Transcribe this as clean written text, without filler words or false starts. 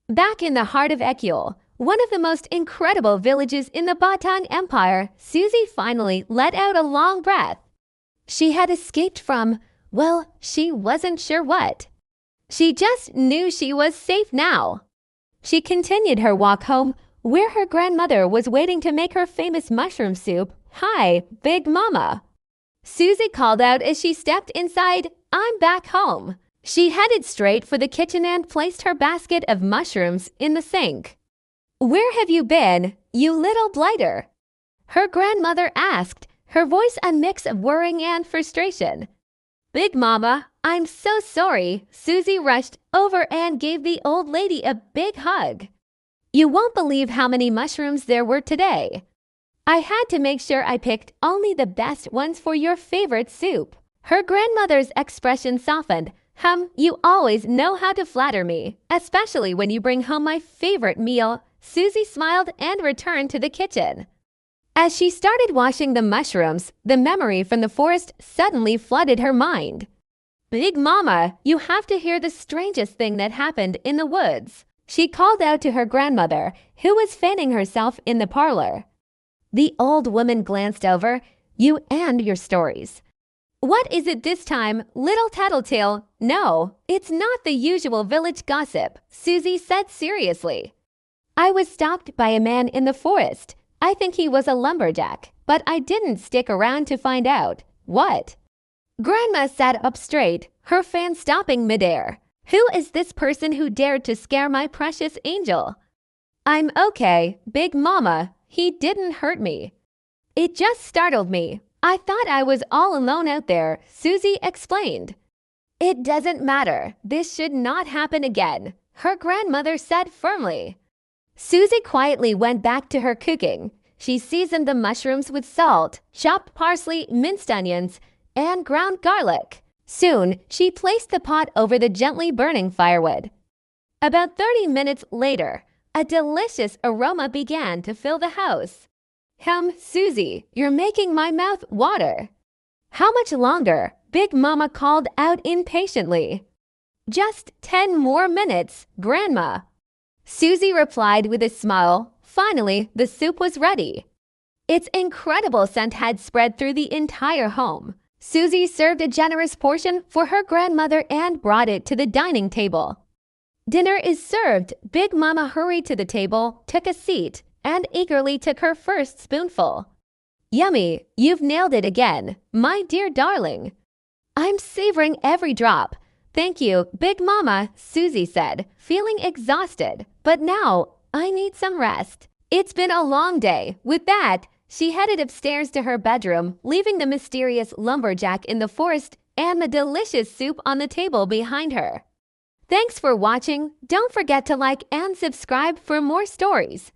Back in the heart of Ekul, one of the most incredible villages in the Batang Empire, Suzie finally let out a long breath. She had escaped from, well, she wasn't sure what. She just knew she was safe now. She continued her walk home, where her grandmother was waiting to make her famous mushroom soup. "Hi, Big Mama." Suzie called out as she stepped inside. "I'm back home." She headed straight for the kitchen and placed her basket of mushrooms in the sink. "Where have you been, you little blighter?" her grandmother asked, her voice a mix of worrying and frustration. "Big Mama, I'm so sorry." Suzie rushed over and gave the old lady a big hug. "You won't believe how many mushrooms there were today. I had to make sure I picked only the best ones for your favorite soup." Her grandmother's expression softened. You always know how to flatter me, especially when you bring home my favorite meal." Suzie smiled and returned to the kitchen. As she started washing the mushrooms, the memory from the forest suddenly flooded her mind. "Big Mama, you have to hear the strangest thing that happened in the woods." She called out to her grandmother, who was fanning herself in the parlor. The old woman glanced over. "You and your stories. What is it this time, little tattletale?" "No, it's not the usual village gossip," Suzie said seriously. "I was stopped by a man in the forest. I think he was a lumberjack, but I didn't stick around to find out." "What?" Grandma sat up straight, her fan stopping midair. "Who is this person who dared to scare my precious angel?" "I'm okay, Big Mama. He didn't hurt me. It just startled me. I thought I was all alone out there," Suzie explained. "It doesn't matter. This should not happen again," her grandmother said firmly. Suzie quietly went back to her cooking. She seasoned the mushrooms with salt, chopped parsley, minced onions, and ground garlic. Soon, she placed the pot over the gently burning firewood. About 30 minutes later, a delicious aroma began to fill the house. Suzie, you're making my mouth water." "How much longer?" Big Mama called out impatiently. "Just 10 more minutes, Grandma." Suzie replied with a smile. Finally, the soup was ready. Its incredible scent had spread through the entire home. Suzie served a generous portion for her grandmother and brought it to the dining table. "Dinner is served." Big Mama hurried to the table, took a seat, and eagerly took her first spoonful. "Yummy, you've nailed it again, my dear darling." "I'm savoring every drop." "Thank you, Big Mama," Suzie said, feeling exhausted. "But now, I need some rest. It's been a long day." With that, she headed upstairs to her bedroom, leaving the mysterious lumberjack in the forest and the delicious soup on the table behind her. Thanks for watching. Don't forget to like and subscribe for more stories.